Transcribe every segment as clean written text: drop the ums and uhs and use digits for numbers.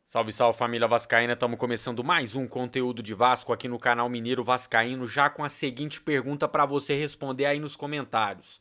Salve, salve família vascaína, estamos começando mais um conteúdo de Vasco aqui no canal Mineiro Vascaíno, já com a seguinte pergunta para você responder aí nos comentários.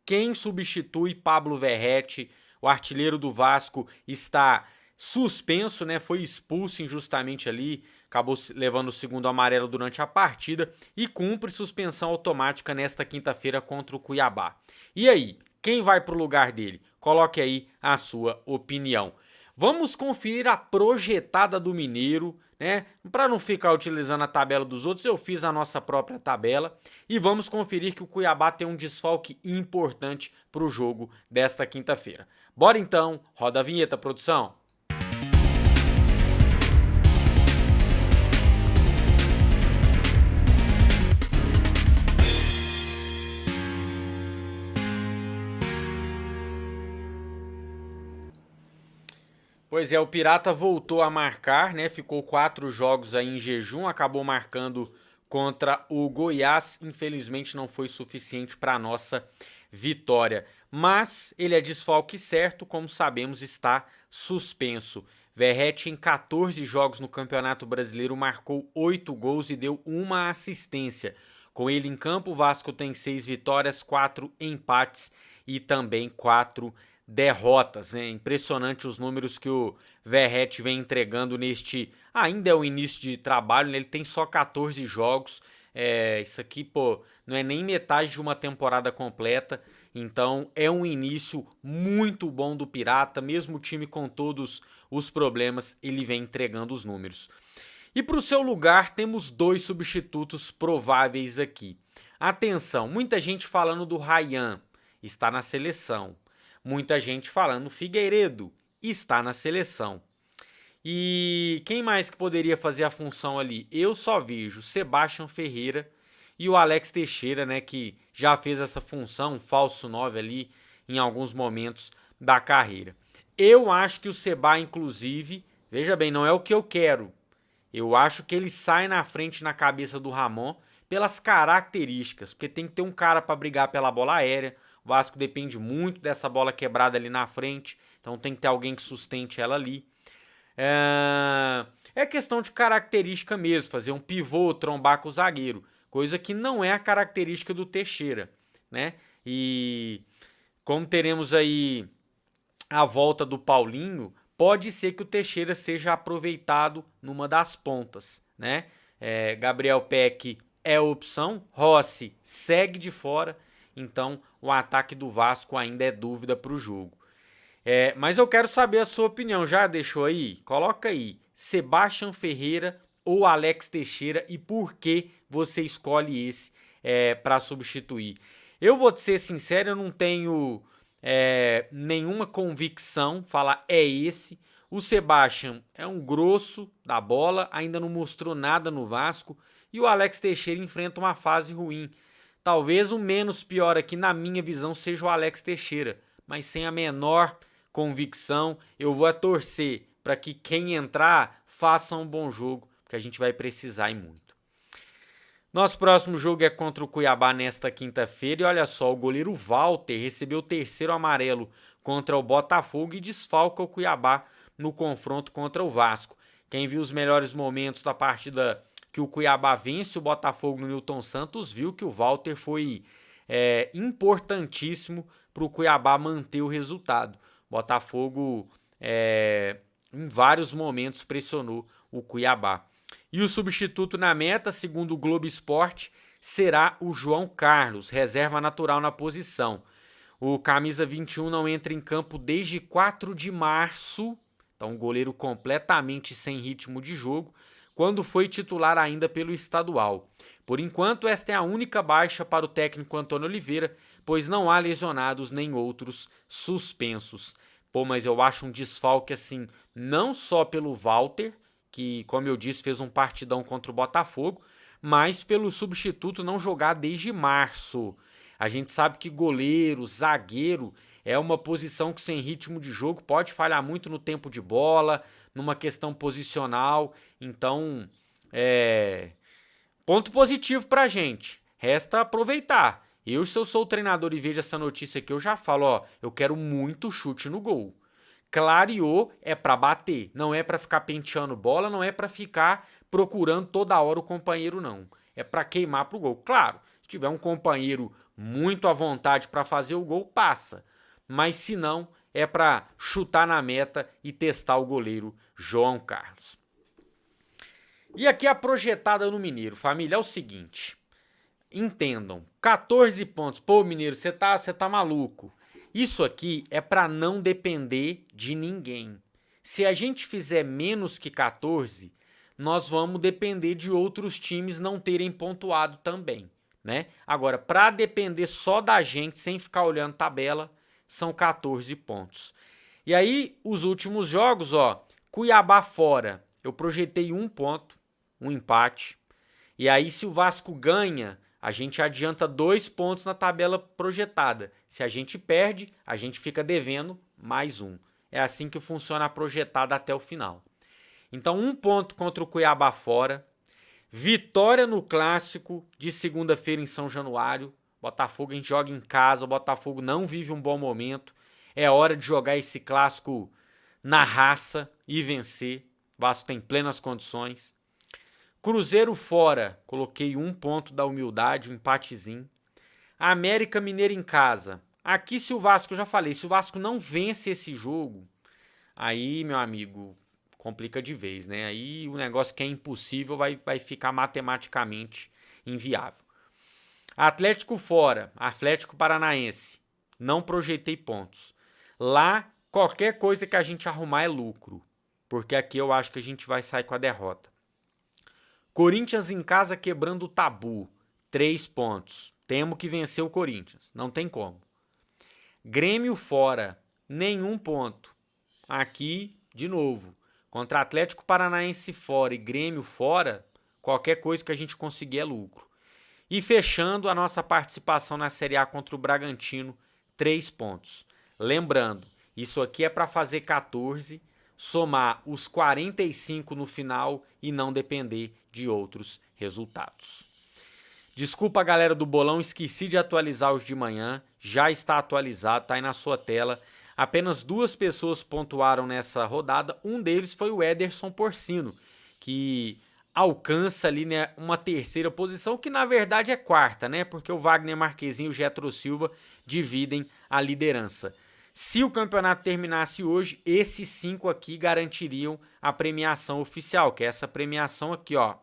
Quem substitui Pablo Verratti? O artilheiro do Vasco está suspenso, né? Foi expulso injustamente ali, acabou levando o segundo amarelo durante a partida e cumpre suspensão automática nesta quinta-feira contra o Cuiabá. E aí, quem vai para o lugar dele? Coloque aí a sua opinião. Vamos conferir a projetada do Mineiro, né? Para não ficar utilizando a tabela dos outros, eu fiz a nossa própria tabela e vamos conferir que o Cuiabá tem um desfalque importante para o jogo desta quinta-feira. Bora então, roda a vinheta, produção. Pois é, o Pirata voltou a marcar, né? Ficou 4 jogos aí em jejum, acabou marcando contra o Goiás. Infelizmente não foi suficiente para a nossa vitória. Mas ele é desfalque certo, como sabemos, está suspenso. Verratti em 14 jogos no Campeonato Brasileiro marcou 8 gols e deu uma assistência. Com ele em campo, o Vasco tem 6 vitórias, 4 empates e também 4 derrotas. É impressionante os números que o Verratti vem entregando neste... Ainda é o início de trabalho, né? Ele tem só 14 jogos. Isso aqui, pô, não é nem metade de uma temporada completa. Então é um início muito bom do Pirata. Mesmo o time com todos os problemas, ele vem entregando os números. E para o seu lugar, temos 2 substitutos prováveis aqui. Atenção, muita gente falando do Ryan, está na seleção. Muita gente falando Figueiredo, está na seleção. E quem mais que poderia fazer a função ali? Eu só vejo Sebastião Ferreira e o Alex Teixeira, né, que já fez essa função, falso 9 ali, em alguns momentos da carreira. Eu acho que o Seba, inclusive, veja bem, não é o que eu quero. Eu acho que ele sai na frente na cabeça do Ramon pelas características, porque tem que ter um cara para brigar pela bola aérea. O Vasco depende muito dessa bola quebrada ali na frente, então tem que ter alguém que sustente ela ali. É questão de característica mesmo, fazer um pivô, trombar com o zagueiro, coisa que não é a característica do Teixeira, né? E como teremos aí a volta do Paulinho, pode ser que o Teixeira seja aproveitado numa das pontas, né? Gabriel Peck é a opção, Rossi segue de fora, então o ataque do Vasco ainda é dúvida para o jogo. Mas eu quero saber a sua opinião, já deixou aí? Coloca aí, Sebastião Ferreira ou Alex Teixeira e por que você escolhe esse para substituir. Eu vou te ser sincero, eu não tenho nenhuma convicção, falar é esse. O Sebastião é um grosso da bola, ainda não mostrou nada no Vasco. E o Alex Teixeira enfrenta uma fase ruim. Talvez o menos pior aqui, na minha visão, seja o Alex Teixeira. Mas sem a menor convicção, eu vou torcer para que quem entrar faça um bom jogo, porque a gente vai precisar e muito. Nosso próximo jogo é contra o Cuiabá nesta quinta-feira e olha só, o goleiro Walter recebeu o terceiro amarelo contra o Botafogo e desfalca o Cuiabá no confronto contra o Vasco. Quem viu os melhores momentos da partida que o Cuiabá vence o Botafogo no Newton Santos viu que o Walter foi importantíssimo para o Cuiabá manter o resultado. O Botafogo em vários momentos pressionou o Cuiabá. E o substituto na meta, segundo o Globo Esporte, será o João Carlos, reserva natural na posição. O camisa 21 não entra em campo desde 4 de março, então um goleiro completamente sem ritmo de jogo, quando foi titular ainda pelo estadual. Por enquanto, esta é a única baixa para o técnico Antônio Oliveira, pois não há lesionados nem outros suspensos. Pô, mas eu acho um desfalque assim, não só pelo Walter, que, como eu disse, fez um partidão contra o Botafogo, mas pelo substituto não jogar desde março. A gente sabe que goleiro, zagueiro, é uma posição que sem ritmo de jogo pode falhar muito no tempo de bola, numa questão posicional. Então, ponto positivo pra gente. Resta aproveitar. Se eu sou o treinador e vejo essa notícia aqui, eu já falo, ó, eu quero muito chute no gol. Clareou, é para bater, não é para ficar penteando bola, não é para ficar procurando toda hora o companheiro, não. É para queimar pro gol. Claro, se tiver um companheiro muito à vontade para fazer o gol, passa. Mas se não, é para chutar na meta e testar o goleiro João Carlos. E aqui a projetada no Mineiro, família, é o seguinte. Entendam, 14 pontos. Pô, Mineiro, você tá maluco. Isso aqui é para não depender de ninguém. Se a gente fizer menos que 14, nós vamos depender de outros times não terem pontuado também, né? Agora, para depender só da gente, sem ficar olhando tabela, são 14 pontos. E aí, os últimos jogos, ó, Cuiabá fora, eu projetei 1 ponto, um empate. E aí, se o Vasco ganha, a gente adianta 2 pontos na tabela projetada. Se a gente perde, a gente fica devendo mais 1. É assim que funciona a projetada até o final. Então, 1 ponto contra o Cuiabá fora. Vitória no Clássico de segunda-feira em São Januário. Botafogo, a gente joga em casa, o Botafogo não vive um bom momento. É hora de jogar esse Clássico na raça e vencer. O Vasco tem plenas condições. Cruzeiro fora, coloquei 1 ponto da humildade, um empatezinho. América Mineiro em casa. Aqui, se o Vasco, eu já falei, se o Vasco não vence esse jogo, aí, meu amigo, complica de vez, né? Aí o negócio que é impossível vai ficar matematicamente inviável. Atlético fora, Atlético Paranaense. Não projetei pontos. Lá, qualquer coisa que a gente arrumar é lucro, porque aqui eu acho que a gente vai sair com a derrota. Corinthians em casa quebrando o tabu. 3 pontos. Temos que vencer o Corinthians. Não tem como. Grêmio fora. Nenhum ponto. Aqui, de novo. Contra Atlético Paranaense fora e Grêmio fora, qualquer coisa que a gente conseguir é lucro. E fechando a nossa participação na Série A contra o Bragantino, 3 pontos. Lembrando, isso aqui é para fazer 14, somar os 45 no final e não depender de outros resultados. Desculpa, galera do bolão, esqueci de atualizar os de manhã, já está atualizado, tá aí na sua tela. Apenas 2 pessoas pontuaram nessa rodada, um deles foi o Ederson Porcino, que alcança ali, né, uma terceira posição, que na verdade é quarta, né, porque o Wagner Marquezinho e o Getro Silva dividem a liderança. Se o campeonato terminasse hoje, esses 5 aqui garantiriam a premiação oficial, que é essa premiação aqui, ó,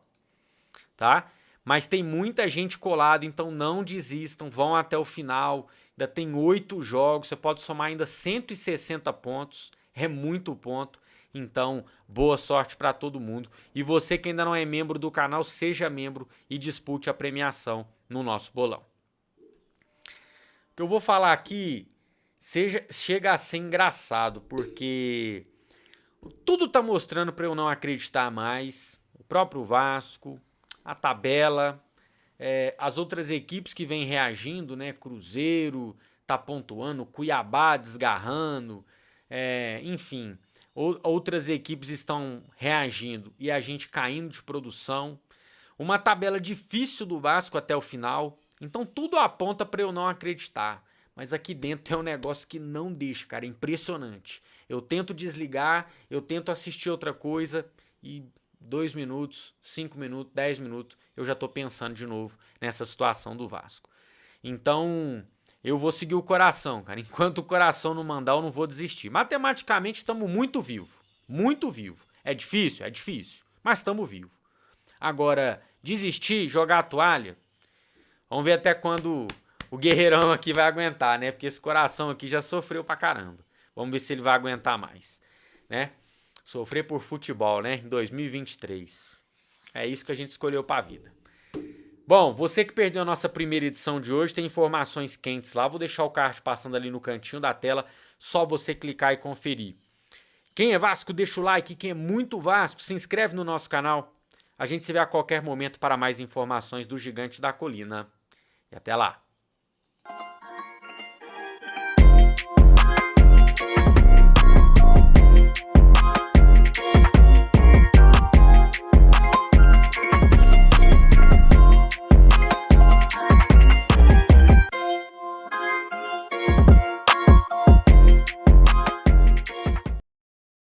tá? Mas tem muita gente colada, então não desistam, vão até o final. Ainda tem 8 jogos, você pode somar ainda 160 pontos, é muito ponto. Então, boa sorte para todo mundo. E você que ainda não é membro do canal, seja membro e dispute a premiação no nosso bolão. O que eu vou falar aqui chega a ser engraçado, porque tudo tá mostrando para eu não acreditar mais. O próprio Vasco, a tabela, as outras equipes que vêm reagindo, né? Cruzeiro tá pontuando, Cuiabá desgarrando, enfim, outras equipes estão reagindo e a gente caindo de produção. Uma tabela difícil do Vasco até o final, então tudo aponta para eu não acreditar. Mas aqui dentro é um negócio que não deixa, cara, é impressionante. Eu tento desligar, eu tento assistir outra coisa e 2 minutos, 5 minutos, 10 minutos, eu já tô pensando de novo nessa situação do Vasco. Então, eu vou seguir o coração, cara. Enquanto o coração não mandar, eu não vou desistir. Matematicamente, estamos muito vivos. Muito vivos. É difícil, mas estamos vivos. Agora, desistir, jogar a toalha, vamos ver até quando o guerreirão aqui vai aguentar, né? Porque esse coração aqui já sofreu pra caramba. Vamos ver se ele vai aguentar mais, né? Sofrer por futebol, né? Em 2023. É isso que a gente escolheu pra vida. Bom, você que perdeu a nossa primeira edição de hoje, tem informações quentes lá. Vou deixar o card passando ali no cantinho da tela. Só você clicar e conferir. Quem é Vasco, deixa o like. Quem é muito Vasco, se inscreve no nosso canal. A gente se vê a qualquer momento para mais informações do Gigante da Colina. E até lá.